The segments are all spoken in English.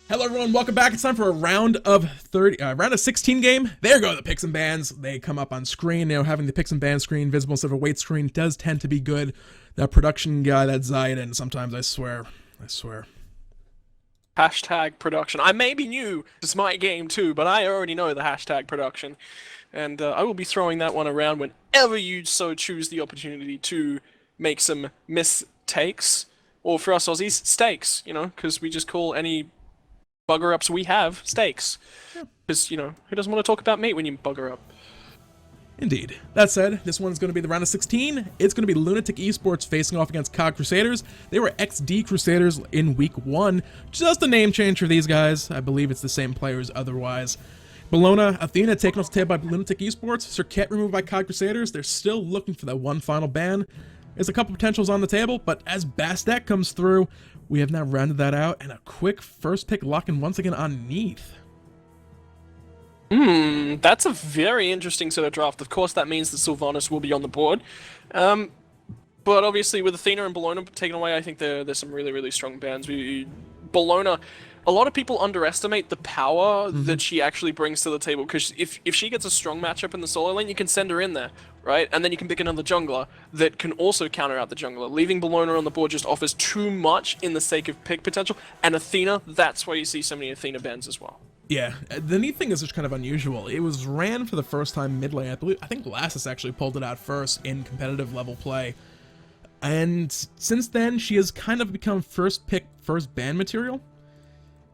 Hello everyone, welcome back. It's time for a round of 16 game. There go the picks and bans. They come up on screen. You know, having the picks and bans screen visible instead of a weight screen does tend to be good. That production guy, that Zayden, sometimes I swear. Hashtag production. I may be new to Smite game too, but I already know the hashtag production. And I will be throwing that one around whenever you so choose the opportunity to make some mistakes. Or for us Aussies, steaks, you know, because we just call any bugger ups we have steaks. Because, you know, who doesn't want to talk about meat when you bugger up? Indeed. That said, this one is going to be the round of 16. It's going to be Lunatik Esports facing off against Cog Crusaders. They were XD Crusaders in week 1. Just a name change for these guys. I believe it's the same players otherwise. Bologna, Athena taken off the table by Lunatik Esports. Circuit removed by Cog Crusaders. They're still looking for that one final ban. There's a couple potentials on the table, but as Bastet comes through, we have now rounded that out, and a quick first pick lock-in once again on Neith. That's a very interesting set of draft. Of course, that means that Sylvanus will be on the board. But obviously, with Athena and Bologna taken away, I think there's some really, really strong bans. Bologna, a lot of people underestimate the power that she actually brings to the table, because if she gets a strong matchup in the solo lane, you can send her in there, right? And then you can pick another jungler that can also counter out the jungler. Leaving Bologna on the board just offers too much in the sake of pick potential, and Athena, that's why you see so many Athena bans as well. Yeah, the neat thing is just kind of unusual. It was ran for the first time mid lane. I think Lassus actually pulled it out first in competitive level play. And since then, she has kind of become first pick, first ban material.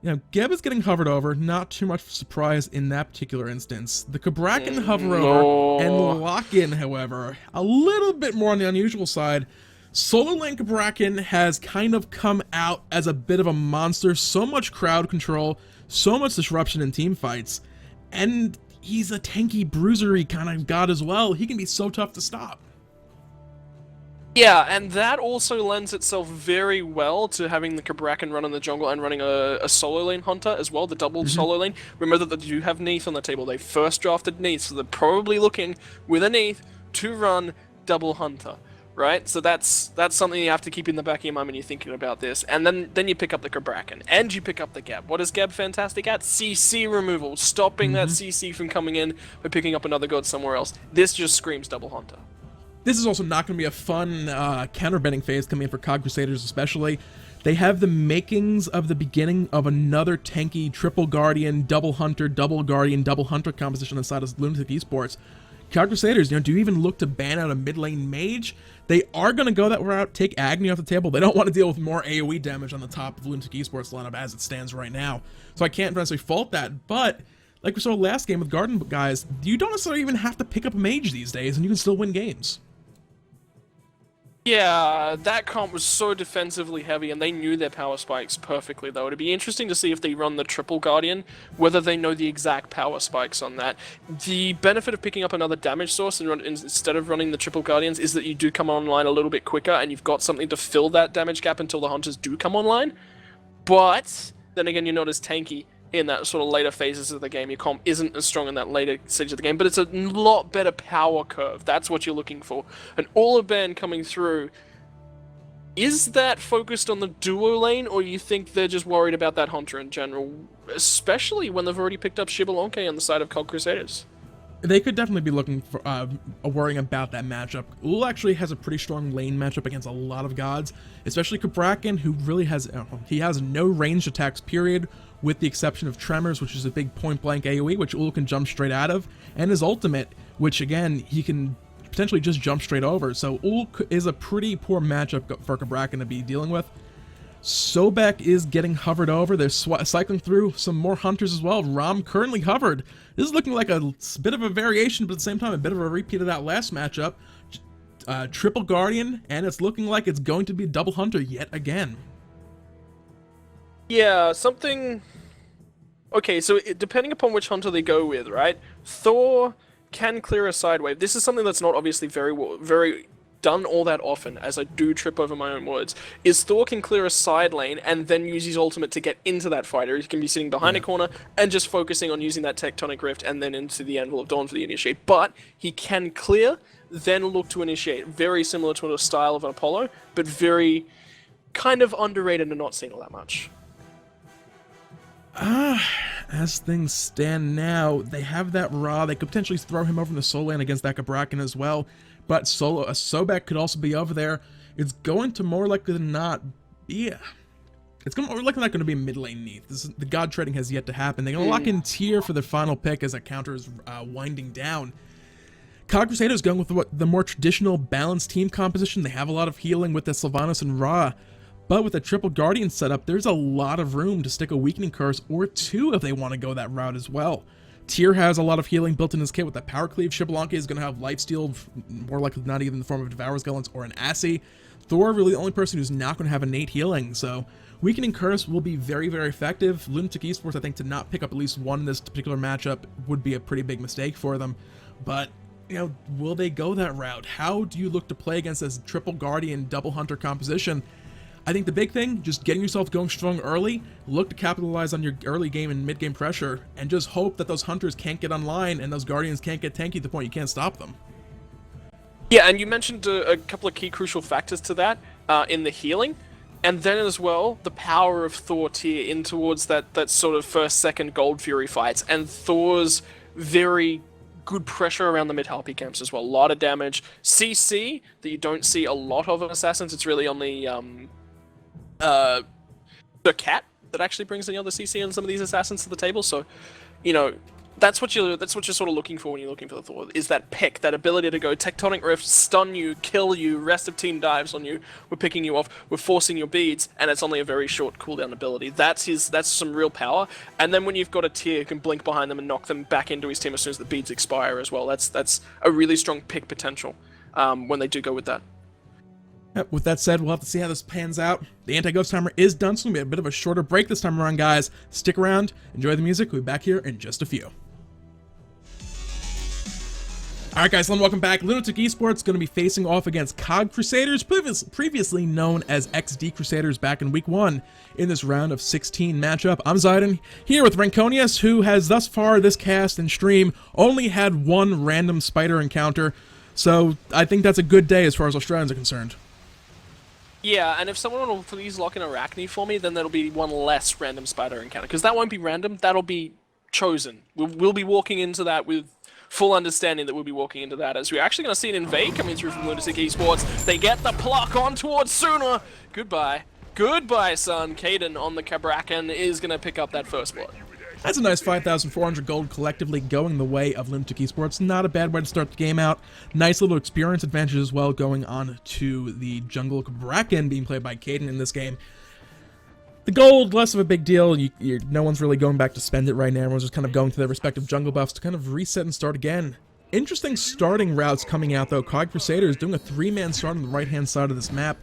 You know, Geb is getting hovered over, not too much surprise in that particular instance. The cabrakan hover over and lock in, however, a little bit more on the unusual side. Solo lane cabrakan has kind of come out as a bit of a monster, so much crowd control, so much disruption in team fights, and he's a tanky bruisery kind of god as well. He can be so tough to stop. Yeah, and that also lends itself very well to having the cabrakan run in the jungle and running a solo lane hunter as well, the double solo lane. Remember that they do have Neith on the table. They first drafted Neith, so they're probably looking with a Neith to run double hunter, right? So that's something you have to keep in the back of your mind when you're thinking about this. And then you pick up the cabrakan, and you pick up the Geb. What is Geb fantastic at? CC removal, stopping that CC from coming in by picking up another god somewhere else. This just screams double hunter. This is also not going to be a fun counter-betting phase coming in for Cog Crusaders especially. They have the makings of the beginning of another tanky triple guardian, double hunter, double guardian, double hunter composition inside of Lunatic Esports. Cog Crusaders, you know, do you even look to ban out a mid lane mage? They are going to go that route, take Agni off the table. They don't want to deal with more AoE damage on the top of Lunatic Esports lineup as it stands right now. So I can't necessarily fault that, but like we saw last game with Garden guys, you don't necessarily even have to pick up a mage these days, and you can still win games. Yeah, that comp was so defensively heavy, and they knew their power spikes perfectly, though. It'd be interesting to see if they run the triple guardian, whether they know the exact power spikes on that. The benefit of picking up another damage source instead of running the triple guardians is that you do come online a little bit quicker, and you've got something to fill that damage gap until the hunters do come online. But then again, you're not as tanky in that sort of later phases of the game. Your comp isn't as strong in that later stage of the game, but it's a lot better power curve. That's what you're looking for. An Aula ban coming through, is that focused on the duo lane, or you think they're just worried about that hunter in general, especially when they've already picked up Xbalanque on the side of Cog Crusaders? They could definitely be looking for worrying about that matchup. Ul actually has a pretty strong lane matchup against a lot of gods, especially cabrakan, who really has no ranged attacks period, with the exception of Tremors, which is a big point-blank AoE, which Ul can jump straight out of, and his ultimate, which again, he can potentially just jump straight over. So Ul is a pretty poor matchup for cabrakan to be dealing with. Sobek is getting hovered over. They're cycling through some more hunters as well. Rom currently hovered. This is looking like a bit of a variation, but at the same time, a bit of a repeat of that last matchup. Triple Guardian, and it's looking like it's going to be double hunter yet again. Yeah, something... Okay, so depending upon which hunter they go with, right? Thor can clear a side wave. This is something that's not obviously very done all that often, as I do trip over my own words, is Thor can clear a side lane and then use his ultimate to get into that fighter. He can be sitting behind a corner and just focusing on using that Tectonic Rift and then into the Anvil of Dawn for the initiate. But he can clear, then look to initiate. Very similar to the style of an Apollo, but very kind of underrated and not seen all that much. As things stand now, they have that Ra. They could potentially throw him over in the soul lane against that cabrakan as well. But Sobek could also be over there. It's going to more likely than not be... It's more likely not going to be mid lane Neith. The god trading has yet to happen. They're going to lock in Tyr for the final pick as that counter is winding down. Cog Crusaders going with the more traditional balanced team composition. They have a lot of healing with the Sylvanus and Ra. But with a triple Guardian setup, there's a lot of room to stick a Weakening Curse or two if they want to go that route as well. Tyr has a lot of healing built in his kit with the Power Cleave. Xbalanque is going to have Lifesteal, more likely than not even in the form of Devourer's Gullets or an Assy. Thor really the only person who's not going to have innate healing, so Weakening Curse will be very, very effective. Lunatik Esports, I think, to not pick up at least one in this particular matchup would be a pretty big mistake for them. But, you know, will they go that route? How do you look to play against this triple Guardian, double Hunter composition? I think the big thing, just getting yourself going strong early, look to capitalize on your early game and mid-game pressure, and just hope that those Hunters can't get online and those Guardians can't get tanky to the point you can't stop them. Yeah, and you mentioned a couple of key crucial factors to that in the healing, and then as well, the power of Thor Tyr in towards that sort of first, second Gold Fury fights, and Thor's very good pressure around the mid-Harpy camps as well. A lot of damage. CC, that you don't see a lot of in Assassins, it's really on the cat that actually brings the other CC on some of these assassins to the table. So, you know, that's what you're sort of looking for when you're looking for the Thor, is that pick, that ability to go Tectonic Rift, stun you, kill you, rest of team dives on you, we're picking you off, we're forcing your beads, and it's only a very short cooldown ability. That's some real power. And then when you've got a Tyr who can blink behind them and knock them back into his team as soon as the beads expire as well, that's a really strong pick potential when they do go with that. Yep, with that said, we'll have to see how this pans out. The anti-ghost timer is done, so we'll be a bit of a shorter break this time around, guys. Stick around, enjoy the music. We'll be back here in just a few. Alright guys, welcome back. Lunatik Esports going to be facing off against Cog Crusaders, previously known as XD Crusaders back in week 1 in this round of 16 matchup. I'm Zayden, here with Ranconius, who has thus far this cast and stream only had one random spider encounter, so I think that's a good day as far as Australians are concerned. Yeah, and if someone will please lock in Arachne for me, then that'll be one less random spider encounter, because that won't be random, that'll be chosen. We'll be walking into that with full understanding that we'll be walking into that, as we're actually going to see an invade coming through from Lunatik Esports. They get the pluck on towards Suna. Goodbye. Goodbye, son. Caden on the cabrakan is going to pick up that first blood. That's a nice 5,400 gold collectively going the way of Lunatik Esports. Not a bad way to start the game out. Nice little experience advantage as well going on to the jungle cabrakan being played by Caden in this game. The gold, less of a big deal. No one's really going back to spend it right now. Everyone's just kind of going to their respective jungle buffs to kind of reset and start again. Interesting starting routes coming out, though. Cog Crusaders doing a 3-man start on the right-hand side of this map.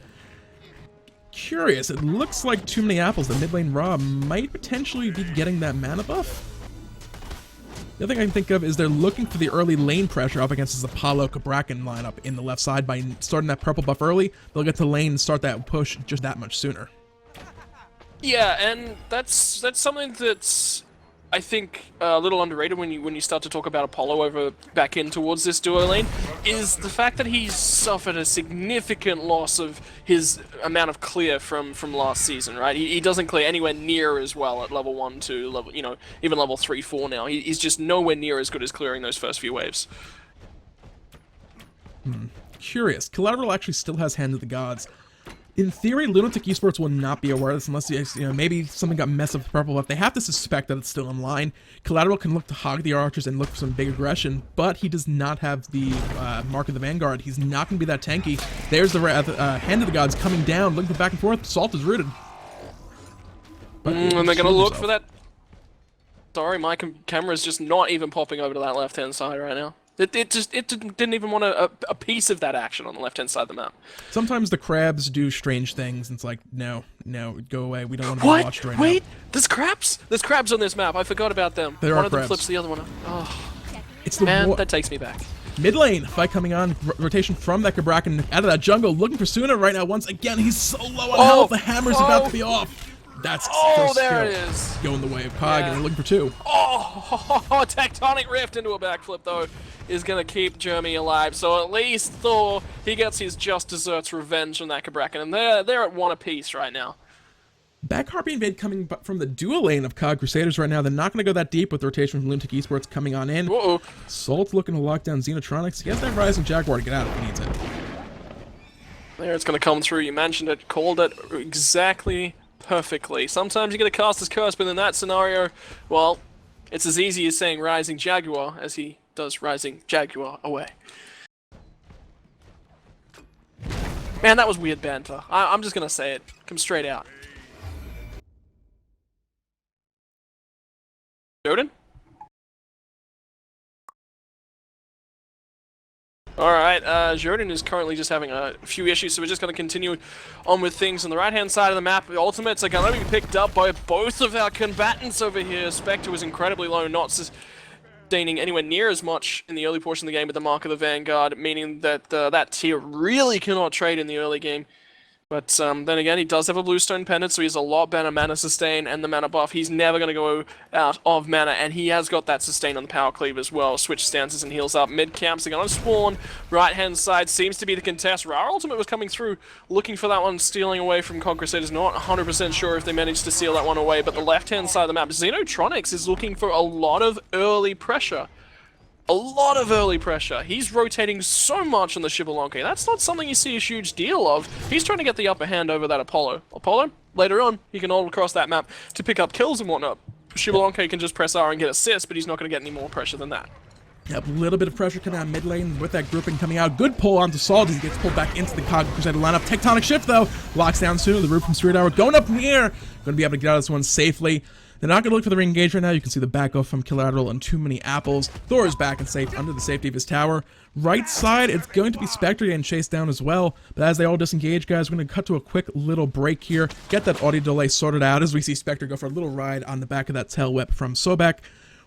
Curious, it looks like too many apples. The mid lane Ra might potentially be getting that mana buff. The other thing I can think of is they're looking for the early lane pressure up against this Apollo cabrakan lineup in the left side. By starting that purple buff early, they'll get to lane and start that push just that much sooner. Yeah, and that's something that's, I think, a little underrated when you start to talk about Apollo over back in towards this duo lane, is the fact that he's suffered a significant loss of his amount of clear from last season, right? He doesn't clear anywhere near as well at level 1 to level, you know, even level 3, 4 now. He's just nowhere near as good as clearing those first few waves. Curious. Collateral actually still has Hand of the Gods. In theory, Lunatik Esports will not be aware of this unless, you know, maybe something got messed up with purple buff. They have to suspect that it's still online. Collateral can look to hog the archers and look for some big aggression, but he does not have the Mark of the Vanguard. He's not going to be that tanky. There's the Hand of the Gods coming down, looking for back and forth. Salt is rooted. And they're going to look for that. Sorry, my camera's just not even popping over to that left-hand side right now. It didn't even want a piece of that action on the left-hand side of the map. Sometimes the crabs do strange things, and it's like, no, go away. We don't want to be watched right now. Wait, there's crabs? There's crabs on this map. I forgot about them. There One are of them crabs. flips the other one up. Oh, It's the man, that takes me back. mid lane fight coming on. Rotation from that cabrakan out of that jungle, looking for Suna right now. Once again, he's so low on health. The hammer's about to be off. That's first there it skill is. going the way of Cog, and they're looking for 2. Oh, Tectonic Rift into a backflip, though, is going to keep Jeremy alive. So at least Thor, he gets his just desserts revenge on that cabrakan, and they're at 1 apiece right now. Back Harpy invade coming from the dual lane of Cog Crusaders right now. They're not going to go that deep with the rotation from Lunatik Esports coming on in. Uh-oh. Salt's looking to lock down Xenotronics. He has that Rising Jaguar to get out if he needs it. There, it's going to come through. You mentioned it, called it exactly perfectly. Sometimes you get a caster's curse, but in that scenario, well, it's as easy as saying Rising Jaguar as he does Rising Jaguar away. Man, that was weird banter. I'm just going to say it. Come straight out. Jordan? Alright, Jordan is currently just having a few issues, so we're just going to continue on with things on the right-hand side of the map. The ultimates are going to be picked up by both of our combatants over here. Spectre was incredibly low, not sustaining anywhere near as much in the early portion of the game with the Mark of the Vanguard, meaning that that tier really cannot trade in the early game. But then again, he does have a Bluestone Pendant, so he has a lot better mana sustain and the mana buff. He's never going to go out of mana, and he has got that sustain on the Power Cleave as well. Switch stances and heals up. Mid camps are going to spawn. Right-hand side seems to be the contest. Our ultimate was coming through, looking for that one, stealing away from Cog Crusaders. Not 100% sure if they managed to steal that one away, but the left-hand side of the map, Xenotronics is looking for a lot of early pressure. A lot of early pressure. He's rotating so much on the Xbalanque. That's not something you see a huge deal of. He's trying to get the upper hand over that Apollo. Apollo, later on, he can hold across that map to pick up kills and whatnot. Xbalanque can just press R and get assists, but he's not going to get any more pressure than that. Yep, a little bit of pressure coming out mid lane with that grouping coming out. Good pull onto Salt as he gets pulled back into the Cog Crusader lineup. Tectonic Shift, though, locks down soon. The root from Street Hour going up in the air. Going to be able to get out of this one safely. They're not going to look for the re-engage right now. You can see the back off from Collateral and Too Many Apples. Thor is back and safe under the safety of his tower. Right side, it's going to be Spectre getting chased down as well. But as they all disengage, guys, we're going to cut to a quick little break here. Get that audio delay sorted out as we see Spectre go for a little ride on the back of that tail whip from Sobek.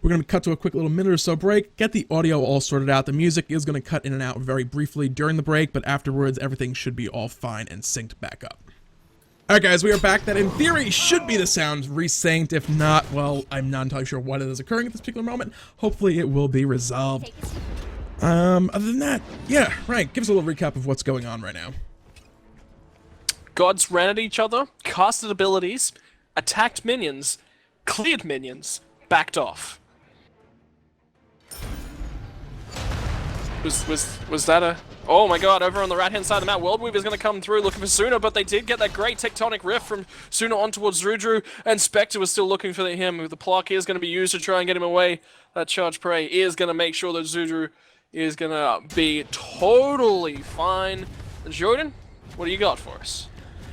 We're going to cut to a quick little minute or so break, get the audio all sorted out. The music is going to cut in and out very briefly during the break, but afterwards, everything should be all fine and synced back up. Alright guys, we are back. That in theory should be the sound resynced. If not, well, I'm not entirely sure what is occurring at this particular moment. Hopefully it will be resolved. Other than that, yeah, right, give us a little recap of what's going on right now. Gods ran at each other, casted abilities, attacked minions, cleared minions, backed off. Was that a... Oh my god, over on the right-hand side of the map, Worldweaver's going to come through looking for Suna, but they did get that great tectonic rift from Suna on towards Zudru, and Spectre was still looking for him. The pluck is going to be used to try and get him away. That charge prey is going to make sure that Zudru is going to be totally fine. Jordan, what do you got for us?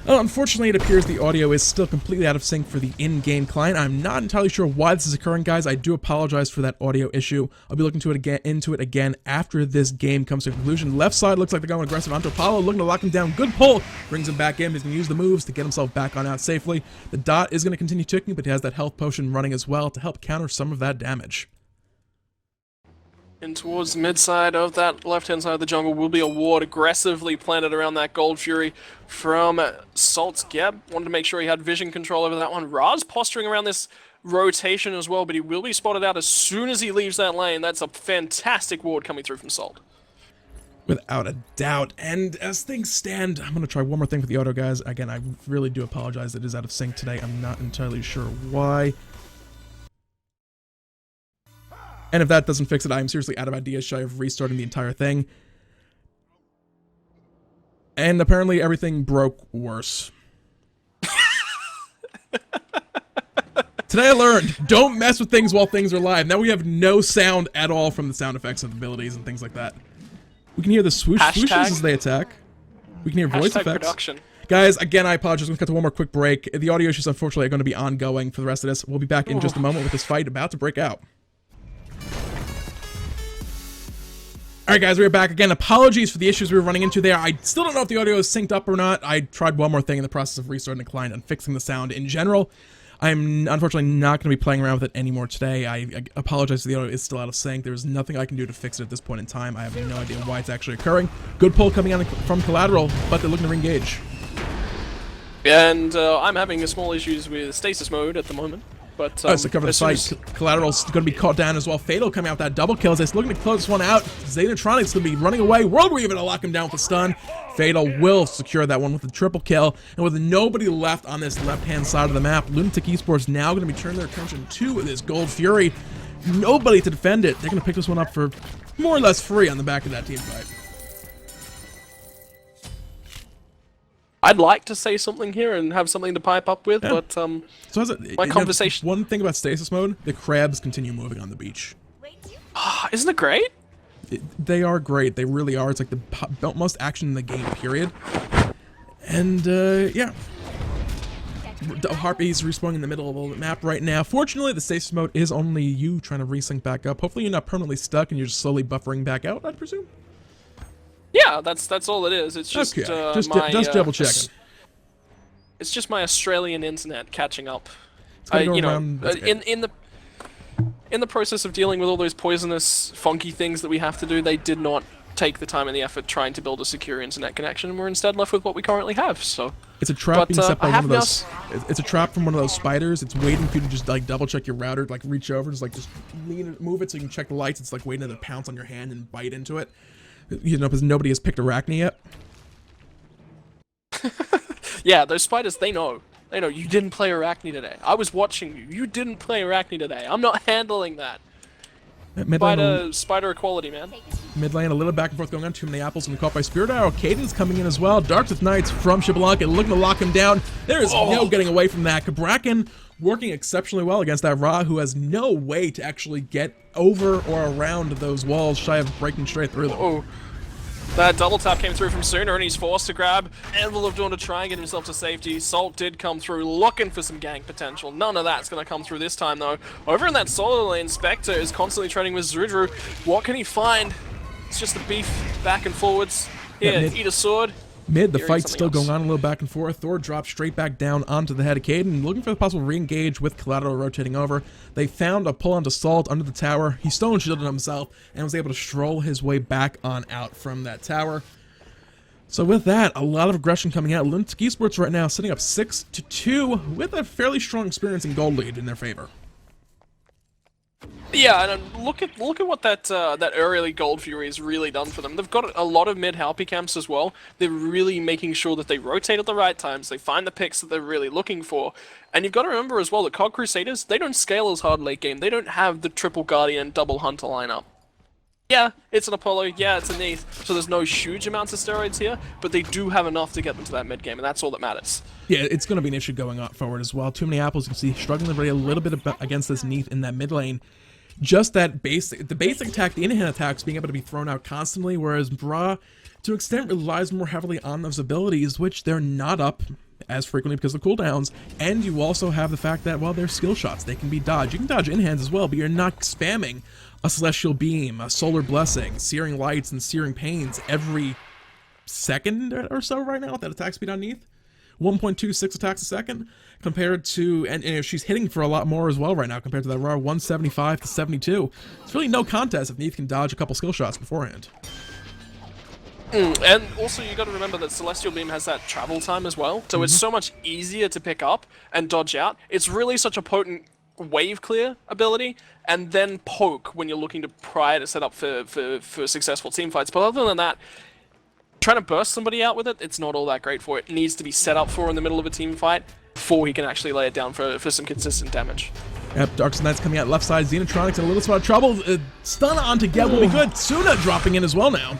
Unfortunately, it appears the audio is still completely out of sync for the in-game client. I'm not entirely sure why this is occurring, guys. I do apologize for that audio issue. I'll be looking into it again after this game comes to a conclusion. Left side looks like they're going aggressive onto Apollo, looking to lock him down. Good pull. Brings him back in. He's going to use the moves to get himself back on out safely. The dot is going to continue ticking, but he has that health potion running as well to help counter some of that damage. And towards the mid side of that left-hand side of the jungle will be a ward aggressively planted around that Gold Fury from Salt's Geb. Wanted to make sure he had vision control over that one. Raz posturing around this rotation as well, but he will be spotted out as soon as he leaves that lane. That's a fantastic ward coming through from Salt. Without a doubt. And as things stand, I'm going to try one more thing for the auto, guys. Again, I really do apologize. It is out of sync today. I'm not entirely sure why. And if that doesn't fix it, I am seriously out of ideas shy of restarting the entire thing. And apparently everything broke worse. Today I learned, don't mess with things while things are live. Now we have no sound at all from the sound effects and abilities and things like that. We can hear the swooshes as they attack. We can hear voice effects. Production. Guys, again, I apologize. We're going to cut to one more quick break. The audio issues, unfortunately, are going to be ongoing for the rest of this. We'll be back in just a moment with this fight about to break out. Alright guys, we are back again. Apologies for the issues we were running into there. I still don't know if the audio is synced up or not. I tried one more thing in the process of restarting the client and fixing the sound in general. I'm unfortunately not going to be playing around with it anymore today. I apologize if the audio is still out of sync. There's nothing I can do to fix it at this point in time. I have no idea why it's actually occurring. Good pull coming out from Collateral, but they're looking to re-engage. And I'm having small issues with stasis mode at the moment. But so cover the site. Collateral's going to be caught down as well. Fatal coming out with that double kill. They're looking to close this one out. Xanatronic's going to be running away. World Weaver to lock him down with a stun. Fatal will secure that one with a triple kill. And with nobody left on this left-hand side of the map, Lunatik Esports now going to be turning their attention to this Gold Fury. Nobody to defend it. They're going to pick this one up for more or less free on the back of that team fight. I'd like to say something here and have something to pipe up with, but so my conversation. One thing about stasis mode, the crabs continue moving on the beach. Isn't it great? They are great. They really are. It's like the most action in the game, period. And yeah. Harpy's respawning in the middle of the map right now. Fortunately, the stasis mode is only you trying to resync back up. Hopefully you're not permanently stuck and you're just slowly buffering back out, I'd presume. Yeah, that's all it is. It's just okay. Just double checking. It's just my Australian internet catching up. You know, in the process of dealing with all those poisonous, funky things that we have to do, they did not take the time and the effort trying to build a secure internet connection, and we're instead left with what we currently have. So it's a trap being set by one of those. It's a trap from one of those spiders. It's waiting for you to just like double check your router, like reach over, just move it so you can check the lights. It's like waiting to pounce on your hand and bite into it. You know, because nobody has picked Arachne yet. Yeah, those spiders, they know. They know, you didn't play Arachne today. I was watching you. You didn't play Arachne today. I'm not handling that. Spider equality, man. Mid lane, a little back and forth going on. Too many apples and caught by Spirit Arrow. Caden's coming in as well. Dark Knights from Xbalanque looking to lock him down. There is no getting away from that. Cabrakan working exceptionally well against that Ra, who has no way to actually get over or around those walls, shy of breaking straight through them. Oh, that double tap came through from Sooner, and he's forced to grab Anvil of Dawn to try and get himself to safety. Salt did come through, looking for some gank potential. None of that's going to come through this time, though. Over in that solo lane, Spectre is constantly trading with Zrudru. What can he find? It's just the beef back and forwards. Here, eat a sword. Mid, the fight's still going on a little back and forth. Thor drops straight back down onto the head of Caden, looking for the possible re-engage with Collateral rotating over. They found a pull onto Salt under the tower. He stone shielded himself and was able to stroll his way back on out from that tower. So with that, a lot of aggression coming out. Lunatik Esports right now sitting up 6-2 with a fairly strong experience in gold lead in their favor. Yeah, and look at what that early Gold Fury has really done for them. They've got a lot of mid-Halpy camps as well. They're really making sure that they rotate at the right times. They find the picks that they're really looking for. And you've got to remember as well that Cog Crusaders, they don't scale as hard late game. They don't have the triple Guardian, double Hunter lineup. Yeah, it's an Apollo, yeah, it's a Neith, so there's no huge amounts of steroids here, but they do have enough to get them to that mid game, and that's all that matters. Yeah, it's going to be an issue going up forward as well. Too many apples, you can see, struggling already a little bit against this Neith in that mid lane. Just that basic attack, the in-hand attacks being able to be thrown out constantly, whereas Bra, to an extent, relies more heavily on those abilities, which they're not up as frequently because of cooldowns. And you also have the fact that, well, they're skill shots. They can be dodged. You can dodge in-hands as well, but you're not spamming a Celestial Beam, a Solar Blessing, Searing Lights, and Searing Pains every second or so right now with that attack speed on Neith. 1.26 attacks a second compared to, and you know, she's hitting for a lot more as well right now compared to that raw 175 to 72. It's really no contest if Neith can dodge a couple skill shots beforehand. And also you got to remember that Celestial Beam has that travel time as well, so it's so much easier to pick up and dodge out. It's really such a potent wave clear ability, and then poke when you're looking to pry to set up for successful team fights. But other than that, trying to burst somebody out with it, it's not all that great for it. It needs to be set up for in the middle of a team fight before he can actually lay it down for some consistent damage. Yep, Dark Knight's coming out left side. Xenotronics in a little spot of trouble. Stun on to get will be good. Suna dropping in as well now.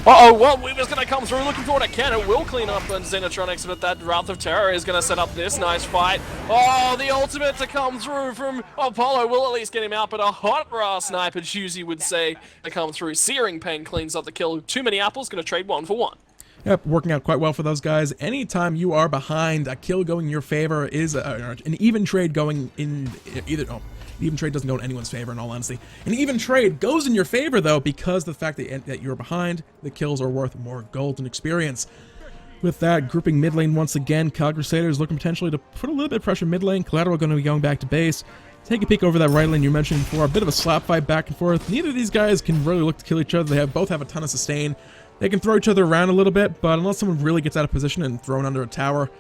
Uh-oh, well, Weaver's going to come through, looking for what it can. It will clean up on Xenotronics, but that Wrath of Terror is going to set up this nice fight. Oh, the ultimate to come through from Apollo will at least get him out, but a hot Ra sniper, Juicy would say, to come through. Searing Pain cleans up the kill. Too many apples, going to trade 1 for 1. Yep, working out quite well for those guys. Anytime you are behind, a kill going in your favor is an even trade going in either. Oh, even trade doesn't go in anyone's favor, in all honesty. An even trade goes in your favor, though, because the fact that you're behind, the kills are worth more gold and experience. With that, grouping mid lane once again, Cog Crusaders looking potentially to put a little bit of pressure mid lane. Collateral going to be going back to base. Take a peek over that right lane you mentioned before. A bit of a slap fight back and forth. Neither of these guys can really look to kill each other. They both have a ton of sustain. They can throw each other around a little bit, but unless someone really gets out of position and thrown under a tower,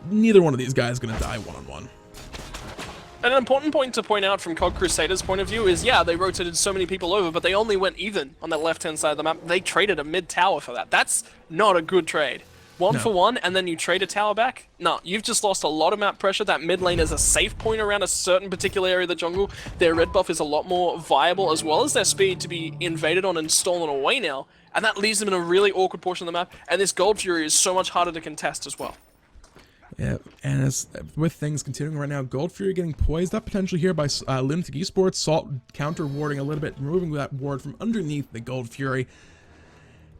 neither one of these guys is going to die one-on-one. An important point to point out from Cog Crusaders' point of view is, yeah, they rotated so many people over, but they only went even on that left-hand side of the map. They traded a mid-tower for that. That's not a good trade. One for one, and then you trade a tower back? No, you've just lost a lot of map pressure. That mid lane is a safe point around a certain particular area of the jungle. Their red buff is a lot more viable, as well as their speed to be invaded on and stolen away now. And that leaves them in a really awkward portion of the map, and this Gold Fury is so much harder to contest as well. Yeah, and as with things continuing right now, Gold Fury getting poised up potentially here by Lunatik Esports. Salt counter warding a little bit, removing that ward from underneath the Gold Fury.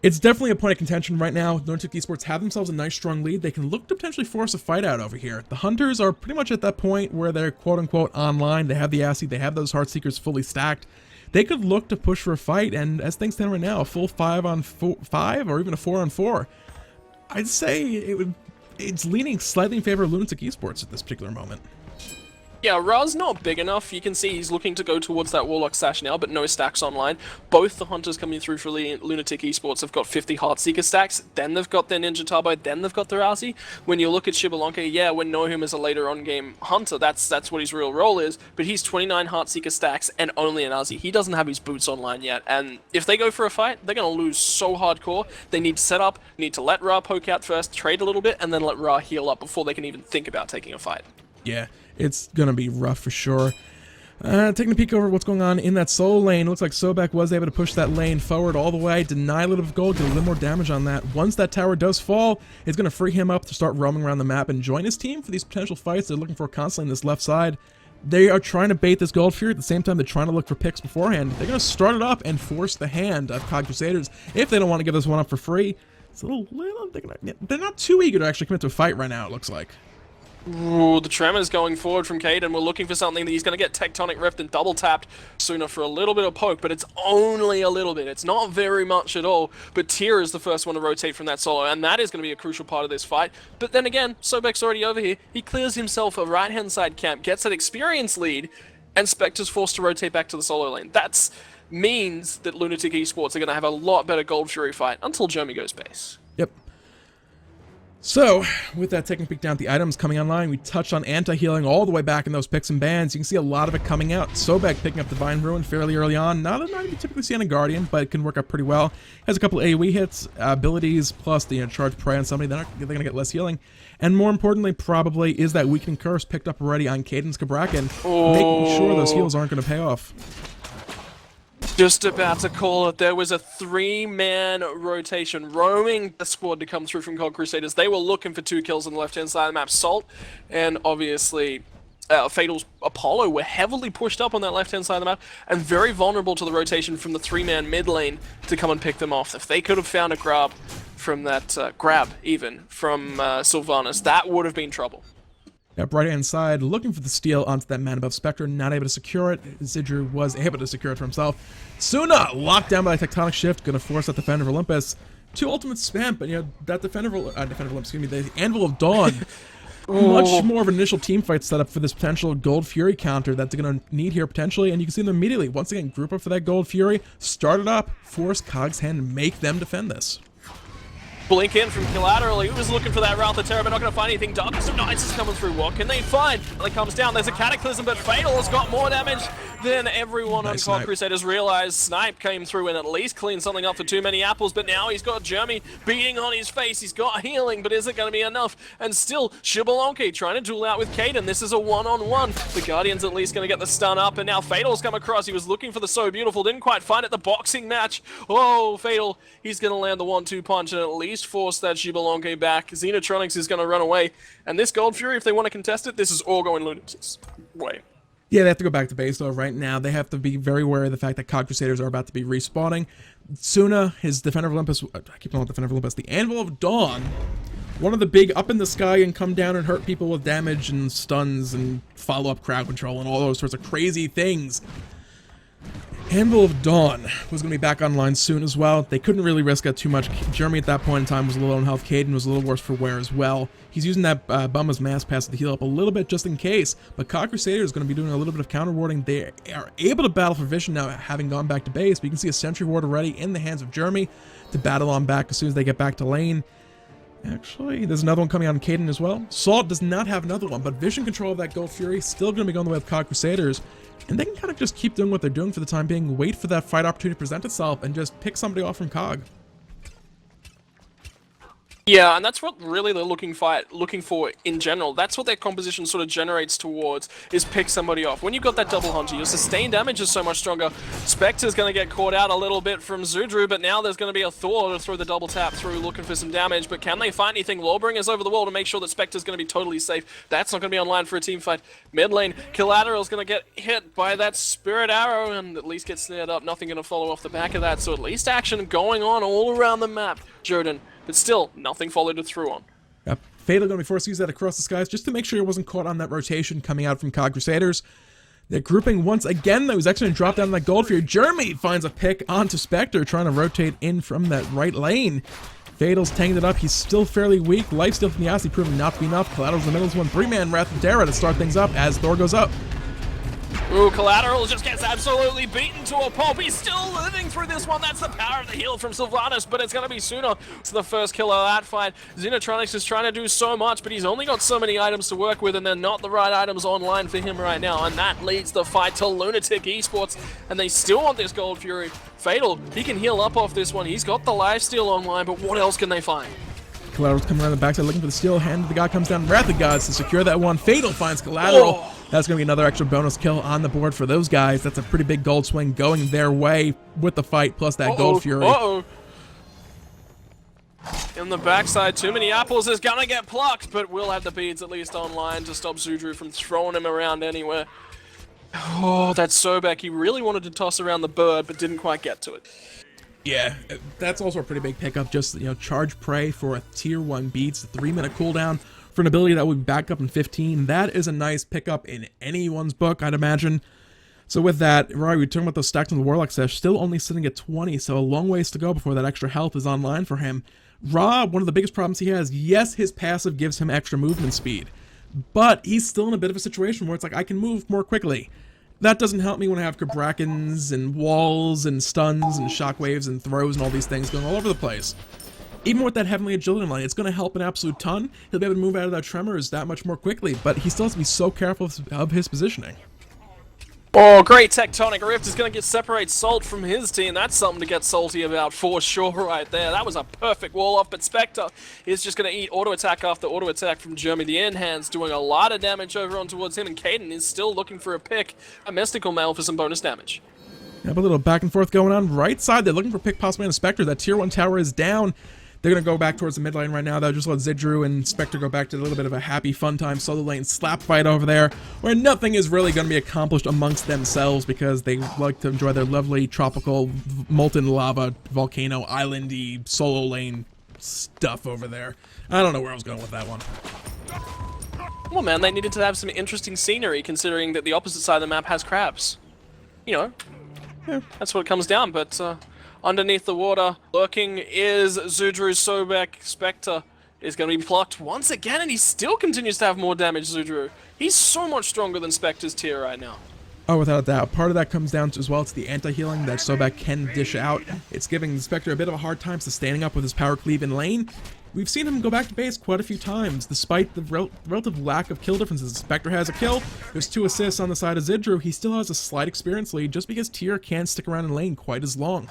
It's definitely a point of contention right now. Lunatik Esports have themselves a nice strong lead. They can look to potentially force a fight out over here. The Hunters are pretty much at that point where they're quote-unquote online. They have the Assy, they have those Heartseekers fully stacked. They could look to push for a fight, and as things stand right now, a full 5-on-5 or even a 4-on-4. I'd say it's leaning slightly in favor of Lunatik Esports at this particular moment. Yeah, Ra's not big enough. You can see he's looking to go towards that Warlock Sash now, but no stacks online. Both the Hunters coming through for Lunatik Esports have got 50 Heartseeker stacks, then they've got their Ninja Turbo, then they've got their Assy. When you look at Xbalanque, yeah, we know him as a later on game Hunter, that's what his real role is, but he's 29 Heartseeker stacks and only an Assy. He doesn't have his boots online yet, and if they go for a fight, they're going to lose so hardcore. They need to set up, need to let Ra poke out first, trade a little bit, and then let Ra heal up before they can even think about taking a fight. Yeah, it's going to be rough for sure. Taking a peek over what's going on in that solo lane. Looks like Sobek was able to push that lane forward all the way, deny a little bit of gold, get a little more damage on that. Once that tower does fall, it's going to free him up to start roaming around the map and join his team for these potential fights they're looking for constantly on this left side. They are trying to bait this Gold Fury at the same time they're trying to look for picks beforehand. They're going to start it up and force the hand of Cog Crusaders if they don't want to give this one up for free. It's a little they're not too eager to actually commit to a fight right now, it looks like. Ooh, the Tremor's going forward from Caden. We're looking for something that he's going to get Tectonic Rift and double tapped sooner for a little bit of poke, but it's only a little bit. It's not very much at all, but Tyr is the first one to rotate from that solo, and that is going to be a crucial part of this fight. But then again, Sobek's already over here. He clears himself a right-hand side camp, gets an experience lead, and Spectre's forced to rotate back to the solo lane. That means that Lunatik Esports are going to have a lot better Gold Fury fight until Jeremy goes base. Yep. So, with that taking a peek down at the items coming online, we touched on anti-healing all the way back in those picks and bans. You can see a lot of it coming out. Sobek picking up Divine Ruin fairly early on. Not you typically see on a Guardian, but it can work out pretty well. Has a couple of AoE hits, abilities, plus the charge prey on somebody. They're going to get less healing. And more importantly, probably, is that Weakening Curse picked up already on Caden's Cabrakan, making sure those heals aren't going to pay off. Just about to call it. There was a 3-man rotation roaming the squad to come through from Cog Crusaders. They were looking for 2 kills on the left-hand side of the map. Salt and obviously Fatal's Apollo were heavily pushed up on that left-hand side of the map and very vulnerable to the rotation from the 3-man mid lane to come and pick them off. If they could have found a grab from that, from Sylvanus, that would have been trouble. Yep, right-hand side, looking for the steal onto that man above Spectre, not able to secure it. Zidru was able to secure it for himself. Suna, locked down by a Tectonic Shift, going to force that Defender of Olympus. 2 ultimates spent, but that Defender of Olympus, the Anvil of Dawn, much more of an initial team fight setup for this potential Gold Fury counter that they're going to need here potentially, and you can see them immediately, once again, group up for that Gold Fury, start it up, force Cog's hand, and make them defend this. Blink in from collateral. He was looking for that Wrath of Terror, but not going to find anything. Darkness of Nights is coming through. What can they find? Well, it comes down. There's a Cataclysm, but Fatal has got more damage than everyone on Cog Crusaders realized. Snipe came through and at least cleaned something up for too many apples, but now he's got Jeremy beating on his face. He's got healing, but is it going to be enough? And still, Xbalanque trying to duel out with Caden. This is a one-on-one. The Guardian's at least going to get the stun up, and now Fatal's come across. He was looking for the So Beautiful, didn't quite find it. The boxing match. Oh, Fatal. He's going to land the 1-2 punch and at least force that Xbalanque back. Xenotronics is going to run away. And this Gold Fury, if they want to contest it, this is all going Lunatic's way. Yeah, they have to go back to base, though. Right now, they have to be very wary of the fact that Cog Crusaders are about to be respawning. Suna, his Defender of Olympus, I keep calling it Defender of Olympus, the Anvil of Dawn, one of the big up in the sky and come down and hurt people with damage and stuns and follow-up crowd control and all those sorts of crazy things. Anvil of Dawn was going to be back online soon as well. They couldn't really risk it too much. Jeremy at that point in time was a little low on health. Caden was a little worse for wear as well. He's using that Bumma's Mass Pass to heal up a little bit just in case. But Cog Crusader is going to be doing a little bit of counter warding. They are able to battle for Vision now, having gone back to base. But you can see a Sentry Ward already in the hands of Jeremy to battle on back as soon as they get back to lane. Actually, there's another one coming out on Caden as well. Salt does not have another one, but vision control of that Gold Fury still going to be going the way of Cog Crusaders. And they can kind of just keep doing what they're doing for the time being, wait for that fight opportunity to present itself, and just pick somebody off from Cog. Yeah, and that's what really they're looking for in general. That's what their composition sort of generates towards, is pick somebody off. When you've got that double hunter, your sustained damage is so much stronger. Spectre's going to get caught out a little bit from Zudru, but now there's going to be a Thor to throw the double tap through, looking for some damage. But can they find anything? Lawbringers over the wall to make sure that Spectre's going to be totally safe. That's not going to be online for a team fight. Mid lane, Collateral's going to get hit by that Spirit Arrow and at least get snared up. Nothing going to follow off the back of that, so at least action going on all around the map, Jordan. But still, nothing followed it through on. Yep. Fatal going to be forced to use that across the skies just to make sure he wasn't caught on that rotation coming out from Cog Crusaders. They're grouping once again, though. He's actually going to drop down that Gold Fury. Jeremy finds a pick onto Spectre, trying to rotate in from that right lane. Fatal's tanked it up. He's still fairly weak. Lifesteal from the Yasi proving not to be enough. Collateral's in the middle. One 3-man Wrath of Terra to start things up as Thor goes up. Ooh, Collateral just gets absolutely beaten to a pulp. He's still living through this one. That's the power of the heal from Sylvanus, but it's going to be sooner. It's the first kill of that fight. Xenotronics is trying to do so much, but he's only got so many items to work with, and they're not the right items online for him right now, and that leads the fight to Lunatik Esports, and they still want this Gold Fury. Fatal, he can heal up off this one. He's got the lifesteal online, but what else can they find? Collateral's coming around the backside looking for the steal. Hand of the god comes down. Wrath of Gods to secure that one. Fatal finds Collateral. Oh. That's going to be another extra bonus kill on the board for those guys. That's a pretty big gold swing going their way with the fight, plus that Gold Fury. In the backside, too many apples is going to get plucked, but we'll have the beads at least online to stop Zudru from throwing him around anywhere. Oh, that's Sobek. He really wanted to toss around the bird, but didn't quite get to it. Yeah, that's also a pretty big pickup. Just, you know, charge prey for a tier 1 beats, 3-minute cooldown for an ability that would back up in 15. That is a nice pickup in anyone's book, I'd imagine. So with that, right, we're talking about those stacks on the Warlock Sesh, still only sitting at 20, so a long ways to go before that extra health is online for him. Ra, one of the biggest problems he has, yes, his passive gives him extra movement speed, but he's still in a bit of a situation where it's like, I can move more quickly. That doesn't help me when I have cabrakans and walls and stuns and shockwaves and throws and all these things going all over the place. Even with that heavenly agility line, it's going to help an absolute ton. He'll be able to move out of that tremors that much more quickly, but he still has to be so careful of his positioning. Oh, great Tectonic Rift is going to separate Salt from his team. That's something to get salty about for sure right there. That was a perfect wall off, but Spectre is just going to eat auto attack after auto attack from Jeremy. The Enhan's doing a lot of damage over on towards him, and Caden is still looking for a pick, a Mystical Mail for some bonus damage. Have a little back and forth going on. Right side, they're looking for pick possibly on a Spectre. That tier 1 tower is down. They're going to go back towards the mid lane right now. They'll just let Zidru and Spectre go back to a little bit of a happy, fun time solo lane slap fight over there, where nothing is really going to be accomplished amongst themselves because they like to enjoy their lovely tropical molten lava volcano islandy solo lane stuff over there. I don't know where I was going with that one. Well, man, they needed to have some interesting scenery considering that the opposite side of the map has crabs. You know, yeah, that's what it comes down, but underneath the water, lurking is Zudru. Sobek. Spectre is going to be plucked once again, and he still continues to have more damage, Zudru. He's so much stronger than Spectre's tier right now. Oh, without a doubt. Part of that comes down to, as well, to the anti-healing that Sobek can dish out. It's giving Spectre a bit of a hard time sustaining up with his power cleave in lane. We've seen him go back to base quite a few times, despite the relative lack of kill differences. Spectre has a kill, there's 2 assists on the side of Zidru. He still has a slight experience lead just because tier can't stick around in lane quite as long.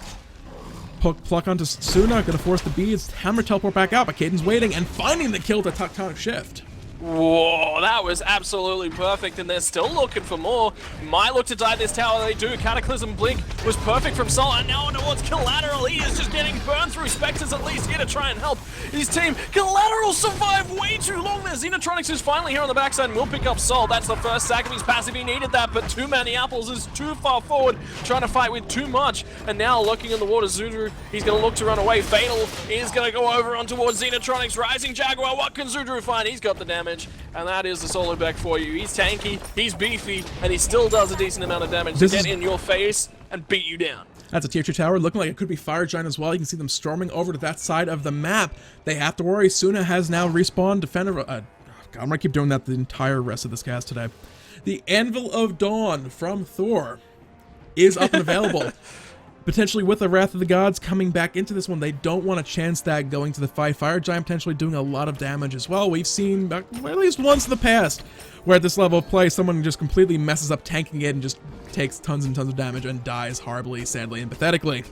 Pluck onto Suna, gonna force the beads, hammer teleport back out, but Caden's waiting and finding the kill to Tectonic Shift. Whoa, that was absolutely perfect, and they're still looking for more. Might look to dive this tower, they do. Cataclysm Blink was perfect from Sol, and now towards Collateral. He is just getting burned through. Spectre's at least here to try and help his team. Collateral survived way too long there. Xenotronics is finally here on the backside and will pick up Sol. That's the first sack of his passive. He needed that, but too many apples is too far forward, trying to fight with too much. And now looking in the water, Zudru, he's going to look to run away. Fatal is going to go over on towards Xenotronics. Rising Jaguar, what can Zudru find? He's got the damage. And that is the solo back for you. He's tanky, he's beefy, and he still does a decent amount of damage to get in your face and beat you down. That's a tier 2 tower, looking like it could be Fire Giant as well. You can see them storming over to that side of the map. They have to worry. Suna has now respawned. Defender, God, I'm gonna keep doing that the entire rest of this cast today. The Anvil of Dawn from Thor is up and available. Potentially with the Wrath of the Gods coming back into this one, they don't want to chance that going to the fight. Fire Giant potentially doing a lot of damage as well. We've seen at least once in the past where at this level of play, someone just completely messes up tanking it and just takes tons and tons of damage and dies horribly, sadly, and pathetically.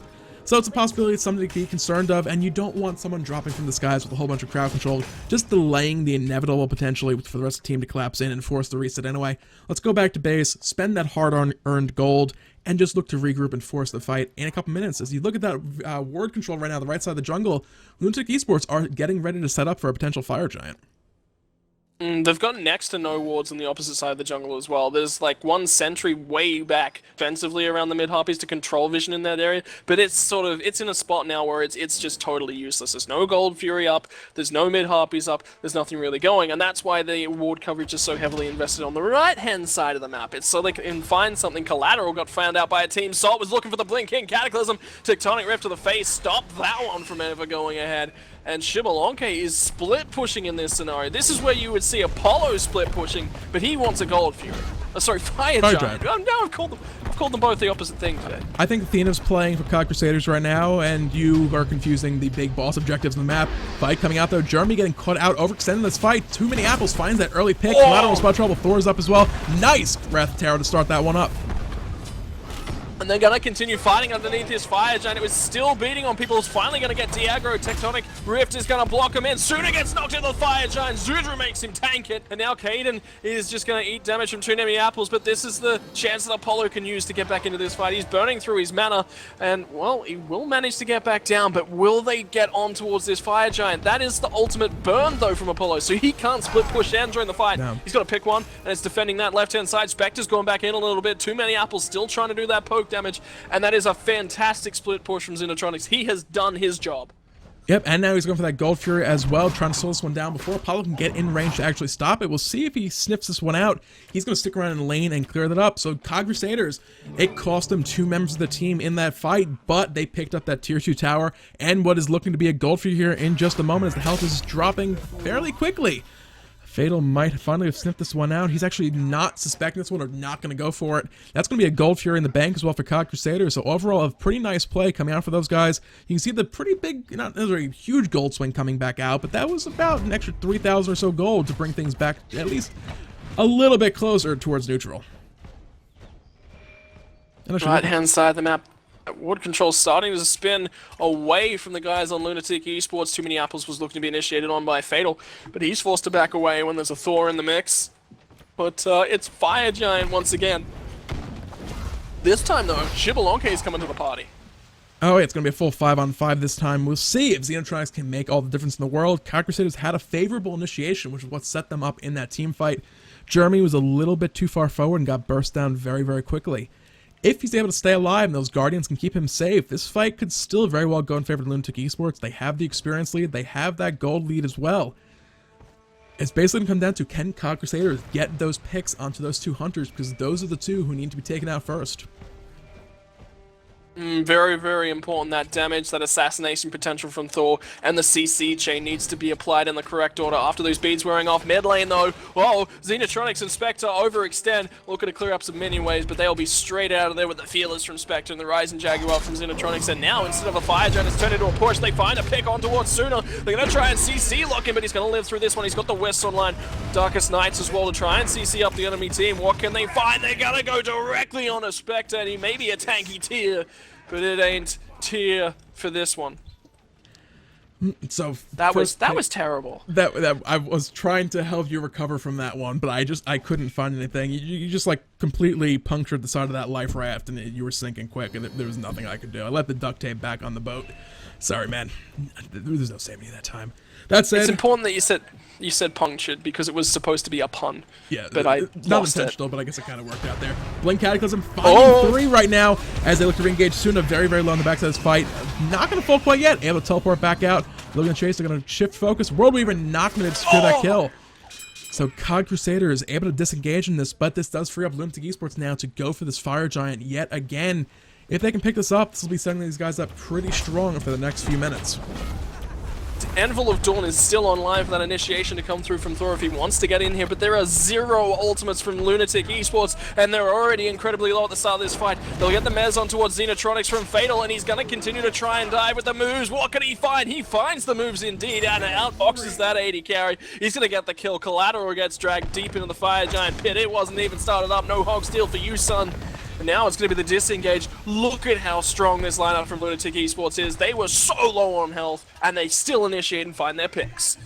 So it's a possibility, it's something to be concerned of, and you don't want someone dropping from the skies with a whole bunch of crowd control, just delaying the inevitable potentially for the rest of the team to collapse in and force the reset anyway. Let's go back to base, spend that hard-earned gold, and just look to regroup and force the fight in a couple minutes. As you look at that ward control right now, the right side of the jungle, Lunatik Esports are getting ready to set up for a potential Fire Giant. They've got next to no wards on the opposite side of the jungle as well. There's like one sentry way back defensively around the mid harpies to control vision in that area, but it's in a spot now where it's just totally useless. There's no gold fury up, there's no mid harpies up, there's nothing really going, and that's why the ward coverage is so heavily invested on the right hand side of the map. It's so they can find something. Collateral got found out by a team. Salt was looking for the Blink King Cataclysm. Tectonic Rift to the face, stop that one from ever going ahead. And Xbalanque is split pushing in this scenario. This is where you would see Apollo split pushing, but he wants a gold fury. Sorry, Fire Giant. Oh, no, I've called them both the opposite thing today. I think Athena's playing for Cog Crusaders right now, and you are confusing the big boss objectives in the map. Fight coming out though. Jeremy getting caught out, overextending this fight. Too many apples, finds that early pick. Collateral spot trouble. Thor's up as well. Nice Wrath of Terror to start that one up. And they're going to continue fighting underneath this Fire Giant. It was still beating on people. It's finally going to get de-aggro. Tectonic Rift is going to block him in. Suna gets knocked into the Fire Giant. Zudra makes him tank it. And now Caden is just going to eat damage from too many apples. But this is the chance that Apollo can use to get back into this fight. He's burning through his mana. And, well, he will manage to get back down. But will they get on towards this Fire Giant? That is the ultimate burn, though, from Apollo. So he can't split push and during the fight. No. He's got to pick one. And it's defending that left-hand side. Spectre's going back in a little bit. Too many apples. Still trying to do that poke damage, and that is a fantastic split push from Xenotronics. He has done his job. Yep, and now he's going for that Gold Fury as well, trying to slow this one down before Apollo can get in range to actually stop it. We'll see if he sniffs this one out. He's going to stick around in the lane and clear that up. So Cog Crusaders, it cost them 2 members of the team in that fight, but they picked up that tier 2 tower and what is looking to be a Gold Fury here in just a moment as the health is dropping fairly quickly. Fatal might finally have sniffed this one out. He's actually not suspecting this one or not going to go for it. That's going to be a Gold Fury in the bank as well for Cog Crusaders. So overall, a pretty nice play coming out for those guys. You can see the pretty big, not necessarily huge gold swing coming back out, but that was about an extra 3,000 or so gold to bring things back at least a little bit closer towards neutral. Right-hand side of the map. Ward control starting to spin away from the guys on Lunatik Esports. Too many apples was looking to be initiated on by Fatal, but he's forced to back away when there's a Thor in the mix. But it's Fire Giant once again. This time though, Xbalanque is coming to the party. Oh, it's going to be a full 5-on-5 this time. We'll see if Xenotronics can make all the difference in the world. Cog Crusaders had a favorable initiation, which is what set them up in that team fight. Jeremy was a little bit too far forward and got burst down very, very quickly. If he's able to stay alive and those Guardians can keep him safe, this fight could still very well go in favor of Lunatik Esports. They have the experience lead. They have that gold lead as well. It's basically going to come down to, can Cog Crusaders get those picks onto those 2 hunters, because those are the 2 who need to be taken out first. Very, very important. That damage, that assassination potential from Thor, and the CC chain needs to be applied in the correct order after those beads wearing off. Mid lane though, whoa, Xenotronics and Spectre overextend, looking to clear up some mini waves, but they'll be straight out of there with the Fearless from Spectre and the Rising Jaguar from Xenotronics. And now, instead of a Fire Giant, it's turned into a push. They find a pick on towards Suna. They're going to try and CC lock him, but he's going to live through this one. He's got the Wisps online. Darkest Knights as well to try and CC up the enemy team. What can they find? They're going to go directly on a Spectre, and he may be a tanky tier, but it ain't tier for this one. So that was terrible. That I was trying to help you recover from that one, but I couldn't find anything. You just like completely punctured the side of that life raft, and you were sinking quick, and there was nothing I could do. I let the duct tape back on the boat. Sorry, man. There's no saving that time. That said, it's important that you said punctured because it was supposed to be a pun. Yeah, but I not lost intentional, but I guess it kind of worked out there. Blink Cataclysm finding 3 right now as they look to re-engage Suna very, very low on the backside of this fight. Not going to fall quite yet. Able to teleport back out. Looking to chase. They're going to shift focus. World Weaver not going to secure that kill. So Cog Crusader is able to disengage in this, but this does free up Lunatik Esports now to go for this Fire Giant yet again. If they can pick this up, this will be setting these guys up pretty strong for the next few minutes. Anvil of Dawn is still online for that initiation to come through from Thor if he wants to get in here, but there are 0 ultimates from Lunatik Esports, and they're already incredibly low at the start of this fight. They'll get the Mez on towards Xenotronics from Fatal, and he's going to continue to try and dive with the moves. What can he find? He finds the moves indeed, and outboxes that AD carry. He's going to get the kill. Collateral gets dragged deep into the Fire Giant pit. It wasn't even started up. No hog steal for you, son. And now it's going to be the disengage. Look at how strong this lineup from Lunatik Esports is. They were so low on health, and they still initiate and find their picks.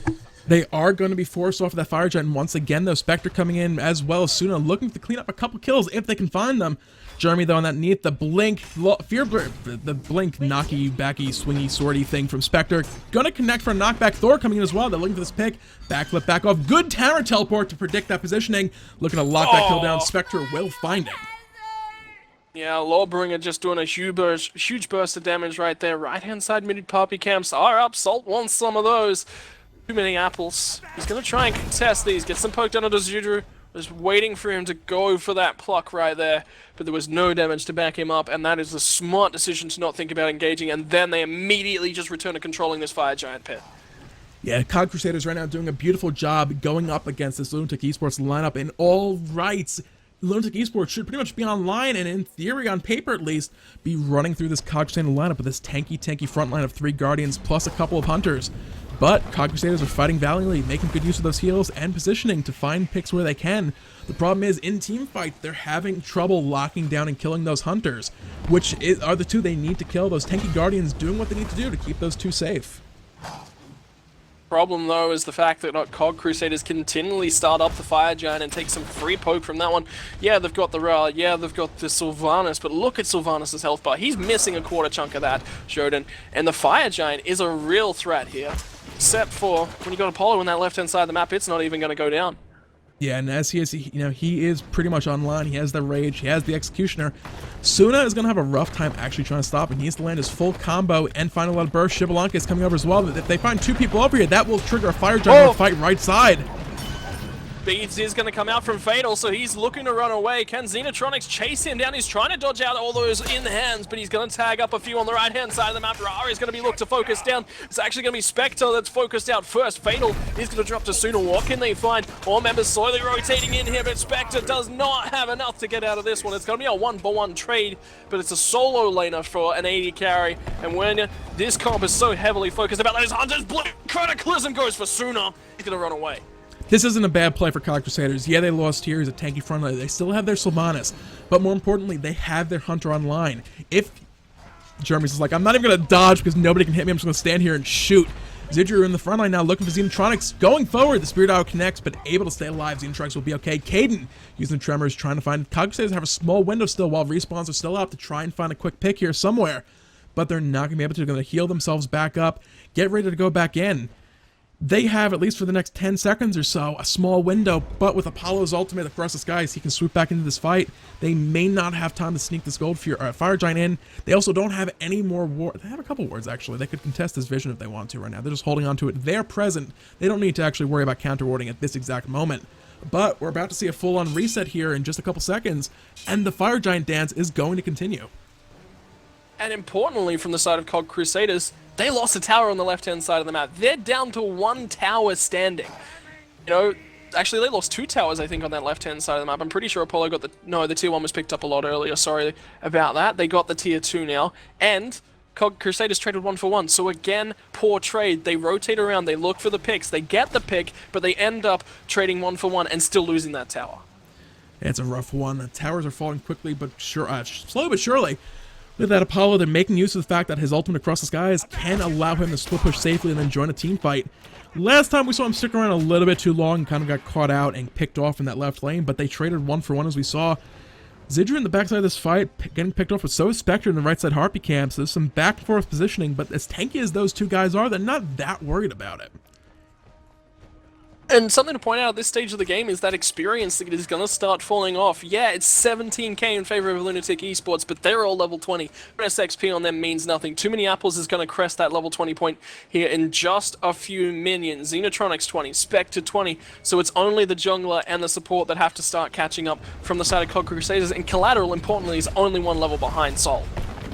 They are going to be forced off of that Fire Giant once again, though. Spectre coming in as well as Suna, looking to clean up a couple kills if they can find them. Jeremy, though, on that Neith, the blink, the blink, knocky, backy, swingy, swordy thing from Spectre. Gonna connect for a knockback. Thor coming in as well. They're looking for this pick. Backflip, back off. Good tower teleport to predict that positioning. Looking to lock that kill down. Spectre will find it. Yeah, Lawbringer just doing a huge burst of damage right there. Right-hand side mid poppy camps are up. Salt wants some of those. Too many apples. He's going to try and contest these. Get some poked under to Zudru. Was waiting for him to go for that pluck right there. But there was no damage to back him up. And that is a smart decision to not think about engaging. And then they immediately just return to controlling this Fire Giant pit. Yeah, Cog Crusaders right now doing a beautiful job going up against this Lunatik Esports lineup in all rights. Lunatik Esports should pretty much be online, and in theory, on paper at least, be running through this Cog Crusader lineup with this tanky front line of 3 Guardians plus a couple of Hunters. But Cog Crusaders are fighting valiantly, making good use of those heals and positioning to find picks where they can. The problem is, in team fight, they're having trouble locking down and killing those Hunters, which are the 2 they need to kill. Those tanky Guardians doing what they need to do to keep those 2 safe. Problem though is the fact that Cog Crusaders continually start up the Fire Giant and take some free poke from that one. Yeah, they've got the they've got the Sylvanus, but look at Sylvanus' health bar. He's missing a quarter chunk of that, Shodan. And the Fire Giant is a real threat here. Except for when you got Apollo on that left-hand side of the map, it's not even going to go down. Yeah, and as he is pretty much online. He has the Rage, he has the Executioner. Suna is going to have a rough time actually trying to stop him. He needs to land his full combo and find a lot of burst. Xbalanque is coming over as well. But if they find 2 people over here, that will trigger a Fire Giant fight right side. Beads is going to come out from Fatal, so he's looking to run away. Can Xenotronics chase him down? He's trying to dodge out all those in hands, but he's going to tag up a few on the right-hand side of the map. Rara is going to be looked to focus down. It's actually going to be Spectre that's focused out first. Fatal is going to drop to Suna. What can they find? All members slowly rotating in here, but Spectre does not have enough to get out of this one. It's going to be a 1-for-1 trade, but it's a solo laner for an AD carry, and when this comp is so heavily focused about those Hunters, Blue Cataclysm goes for Suna. He's going to run away. This isn't a bad play for Cog Crusaders. Yeah, they lost here as a tanky frontline. They still have their Sylvanus, but more importantly, they have their Hunter online. If Jeremy's is like, I'm not even going to dodge because nobody can hit me, I'm just going to stand here and shoot. Zidru in the front line now looking for Xenotronics. Going forward, the Spirit Arrow connects, but able to stay alive. Xenotronics will be okay. Caden using the Tremors, trying to find... Cog Crusaders have a small window still while respawns are still up to try and find a quick pick here somewhere, but they're not going to be able to. They're going to heal themselves back up, get ready to go back in. They have, at least for the next 10 seconds or so, a small window, but with Apollo's ultimate across the skies, he can swoop back into this fight. They may not have time to sneak this Fire Giant in. They also don't have any more wards. They have a couple wards, actually. They could contest this vision if they want to right now. They're just holding on to it. They're present. They don't need to actually worry about counter-warding at this exact moment. But we're about to see a full-on reset here in just a couple seconds, and the Fire Giant dance is going to continue. And importantly, from the side of Cog Crusaders, they lost a tower on the left-hand side of the map. They're down to 1 tower standing. You know, actually, they lost 2 towers, I think, on that left-hand side of the map. I'm pretty sure Apollo got the... No, the tier 1 was picked up a lot earlier. Sorry about that. They got the tier 2 now. And Cog Crusaders traded 1-for-1. So again, poor trade. They rotate around. They look for the picks. They get the pick, but they end up trading 1-for-1 and still losing that tower. It's a rough one. The towers are falling quickly, but slowly but surely. Look at that Apollo, they're making use of the fact that his ultimate across the skies can allow him to split push safely and then join a team fight. Last time we saw him stick around a little bit too long and kind of got caught out and picked off in that left lane, but they traded 1-for-1 as we saw. Zidru in the backside of this fight getting picked off, but so is Spectre in the right side Harpy camp, so there's some back and forth positioning, but as tanky as those 2 guys are, they're not that worried about it. And something to point out at this stage of the game is that experience that is going to start falling off. Yeah, it's 17k in favor of Lunatik Esports, but they're all level 20. XP on them means nothing. Too many apples is going to crest that level 20 point here in just a few minions. Xenotronics 20, Spectre 20, so it's only the jungler and the support that have to start catching up from the side of Cog Crusaders, and Collateral, importantly, is only 1 level behind Sol.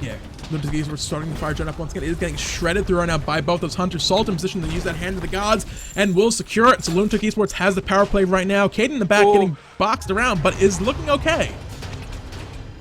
Yeah, Lunatik Esports starting the fire giant up once again. It is getting shredded through right now by both those hunters. Salt in position to use that hand of the gods and will secure it. So Lunatik Esports has the power play right now. Caden in the back getting boxed around, but is looking okay.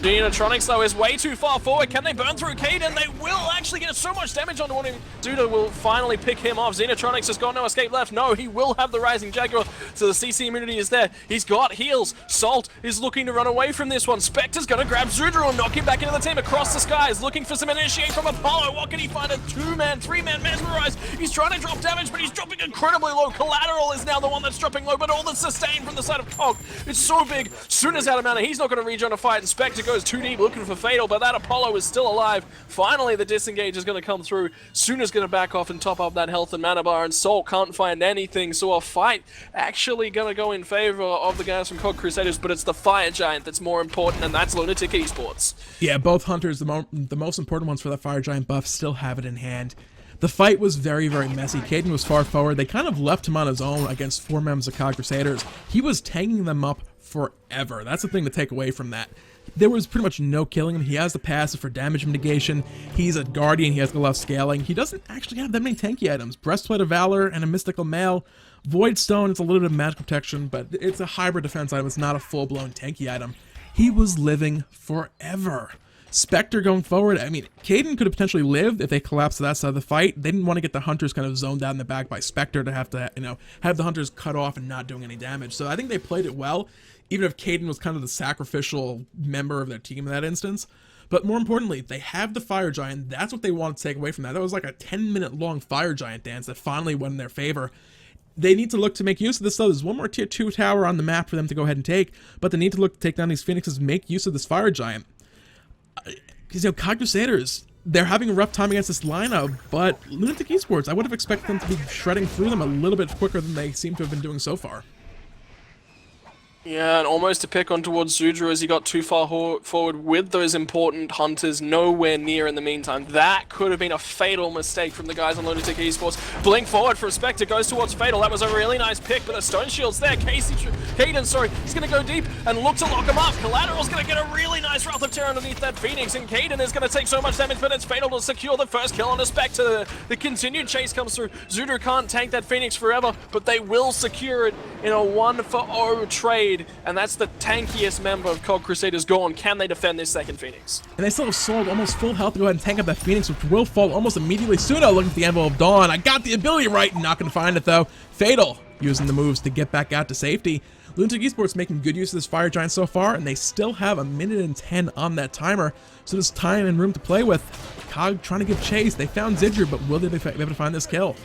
Xenatronics, though, is way too far forward. Can they burn through Caden? They will actually get so much damage onto him. Duda will finally pick him off. Xenatronics has got no escape left. No, he will have the Rising Jaguar, so the CC immunity is there. He's got heals. Salt is looking to run away from this one. Spectre's going to grab Zudru and knock him back into the team across the skies, looking for some initiate from Apollo. What can he find? A 2-man, 3-man mesmerize. He's trying to drop damage, but he's dropping incredibly low. Collateral is now the one that's dropping low, but all the sustain from the side of Cog. It's so big. Suna's out of mana. He's not going to rejoin a fight, and Spectre goes too deep looking for Fatal, but that Apollo is still alive. Finally, the disengage is going to come through. Suna's going to back off and top up that health and mana bar, and Salt can't find anything, so a fight actually going to go in favor of the guys from Cog Crusaders, but it's the Fire Giant that's more important, and that's Lunatik Esports. Yeah, both hunters, the most important ones for that Fire Giant buff, still have it in hand. The fight was very, very messy. Caden was far forward. They kind of left him on his own against 4 members of Cog Crusaders. He was tanking them up forever. That's the thing to take away from that. There was pretty much no killing him. He has the passive for damage mitigation. He's a Guardian. He has a lot of scaling. He doesn't actually have that many tanky items. Breastplate of Valor and a Mystical Mail. Void Stone, it's a little bit of magic protection, but it's a hybrid defense item. It's not a full-blown tanky item. He was living forever. Spectre going forward, I mean, Caden could have potentially lived if they collapsed to that side of the fight. They didn't want to get the hunters kind of zoned out in the back by Spectre to have to, have the hunters cut off and not doing any damage. So I think they played it well, even if Caden was kind of the sacrificial member of their team in that instance. But more importantly, they have the Fire Giant. That's what they wanted to take away from that. That was like a 10-minute long Fire Giant dance that finally went in their favor. They need to look to make use of this, though. There's one more tier 2 tower on the map for them to go ahead and take, but they need to look to take down these Phoenixes and make use of this Fire Giant. Because, Cog Crusaders, they're having a rough time against this lineup, but Lunatik Esports, I would have expected them to be shredding through them a little bit quicker than they seem to have been doing so far. Yeah, and almost a pick on towards Zudru as he got too far forward with those important hunters nowhere near in the meantime. That could have been a fatal mistake from the guys on Lunatik Esports. Blink forward for a Spectre, goes towards Fatal. That was a really nice pick, but the Stone Shield's there. Caden, he's going to go deep and look to lock him up. Collateral's going to get a really nice Wrath of Terror underneath that Phoenix, and Caden is going to take so much damage, but it's Fatal to secure the first kill on a Spectre. The continued chase comes through. Zudru can't tank that Phoenix forever, but they will secure it in a 1-for-0 trade. And that's the tankiest member of Cog Crusaders gone. Can they defend this second Phoenix? And they still have Sword almost full health to go ahead and tank up that Phoenix, which will fall almost immediately. Suno looking for the Anvil of Dawn. I got the ability right, not going to find it though. Fatal using the moves to get back out to safety. Lunatik Esports making good use of this Fire Giant so far, and they still have 1:10 on that timer, so there's time and room to play with. Cog trying to give chase. They found Zidru, but will they be able to find this kill?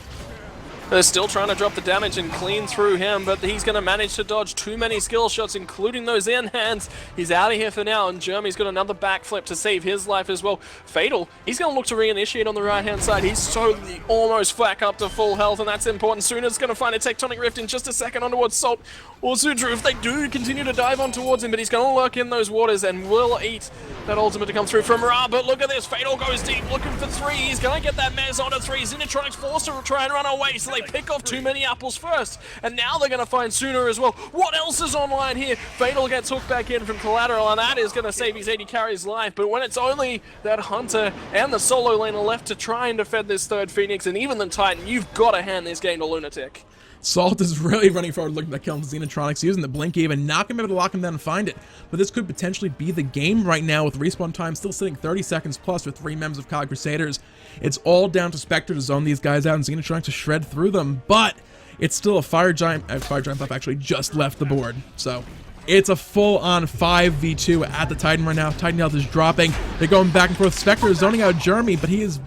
They're still trying to drop the damage and clean through him, but he's going to manage to dodge too many skill shots, including those in hands. He's out of here for now, and Jeremy's got another backflip to save his life as well. Fatal, he's going to look to reinitiate on the right-hand side. He's totally almost back up to full health, and that's important. Suna's going to find a Tectonic Rift in just a second on towards Salt or Zudru if they do continue to dive on towards him, but he's going to lurk in those waters and will eat that ultimate to come through from Ra. But look at this, Fatal goes deep, looking for 3. He's going to get that Mez onto 3. Xenatronics forced to try and run away, so they pick off too many apples first, and now they're going to find Sooner as well. What else is online here? Fatal gets hooked back in from Collateral, and that is going to save his 80 carry's life, but when it's only that Hunter and the solo laner left to try and defend this third Phoenix, and even the Titan, you've got to hand this game to Lunatik. Salt is really running forward looking to kill Xenatronics, using the Blink even, not going to be able to lock him down and find it. But this could potentially be the game right now, with respawn time still sitting 30 seconds plus with 3 members of Cog Crusaders. It's all down to Spectre to zone these guys out and Xenatronics to shred through them, but it's still a Fire Giant buff actually just left the board. So it's a full-on 5v2 at the Titan right now. Titan health is dropping. They're going back and forth. Spectre is zoning out Jeremy, but he is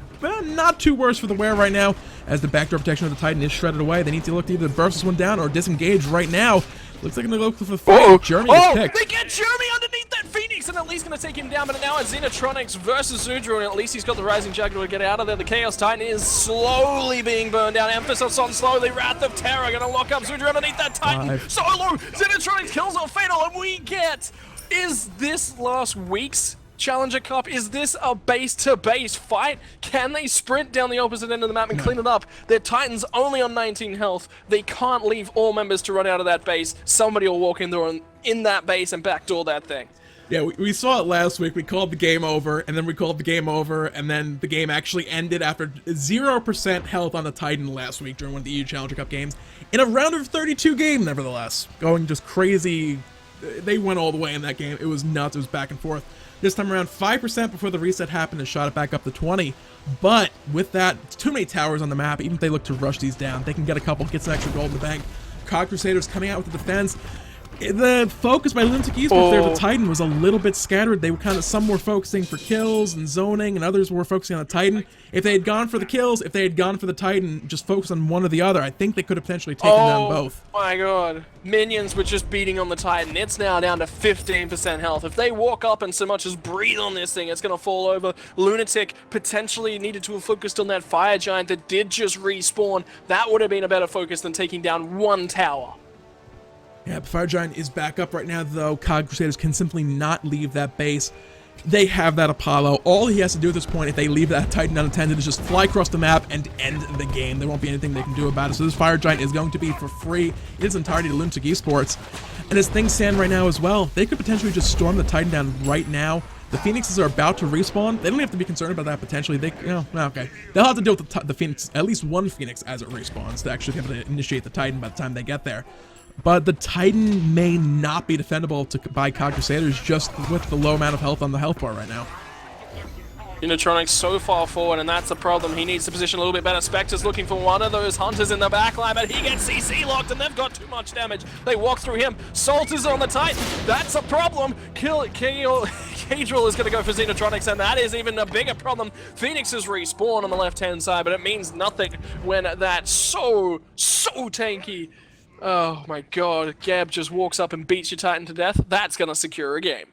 not too worse for the wear right now, as the backdoor protection of the Titan is shredded away. They need to look to either burst this one down or disengage right now. Looks like they're going to go for the fight. Jeremy is picked. They get Jeremy underneath that Phoenix, and at least going to take him down, but now it's Xenatronics versus Zudru, and at least he's got the Rising Jaguar to get out of there. The Chaos Titan is slowly being burned down. Emphasis on slowly. Wrath of Terror going to lock up Zudru underneath that Titan. Solo! Xenatronics kills off Fatal, and we get... Is this last week's Challenger Cup? Is this a base-to-base fight? Can they sprint down the opposite end of the map and clean it up? Their Titan's only on 19 health. They can't leave all members to run out of that base. Somebody will walk in there in that base and backdoor that thing. Yeah, we saw it last week. We called the game over, and then we called the game over, and then the game actually ended after 0% health on the Titan last week during one of the EU Challenger Cup games. In a round of 32 game, nevertheless. Going just crazy. They went all the way in that game. It was nuts. It was back and forth. This time around, 5% before the reset happened and shot it back up to 20. But with that, too many towers on the map. Even if they look to rush these down, they can get a couple, get some extra gold in the bank. Cog Crusaders coming out with the defense. The focus by Lunatik Esports there, the Titan, was a little bit scattered. They were kind of, some were focusing for kills and zoning, and others were focusing on the Titan. If they had gone for the kills, if they had gone for the Titan, just focus on one or the other, I think they could have potentially taken down both. Oh my god. Minions were just beating on the Titan. It's now down to 15% health. If they walk up and so much as breathe on this thing, it's going to fall over. Lunatik potentially needed to have focused on that fire giant that did just respawn. That would have been a better focus than taking down one tower. Yeah, the Fire Giant is back up right now, though. Cog Crusaders can simply not leave that base. They have that Apollo. All he has to do at this point, if they leave that Titan unattended, is just fly across the map and end the game. There won't be anything they can do about it. So this Fire Giant is going to be for free in its entirety to Lunatik Esports. And as things stand right now as well, they could potentially just storm the Titan down right now. The Phoenixes are about to respawn. They don't have to be concerned about that potentially. They, okay. They'll have to deal with the Phoenix, at least one Phoenix as it respawns, to actually be able to initiate the Titan by the time they get there. But the Titan may not be defendable by Cog Crusaders just with the low amount of health on the health bar right now. Unitronic's so far forward, and that's the problem. He needs to position a little bit better. Spectre's looking for one of those hunters in the backline, but he gets CC locked, and they've got too much damage. They walk through him. Salt is on the Titan. That's a problem. Cadriel is going to go for Xenotronics, and that is even a bigger problem. Phoenix is respawn on the left-hand side, but it means nothing when that's so tanky. Oh my god, Gab just walks up and beats your Titan to death. That's going to secure a game.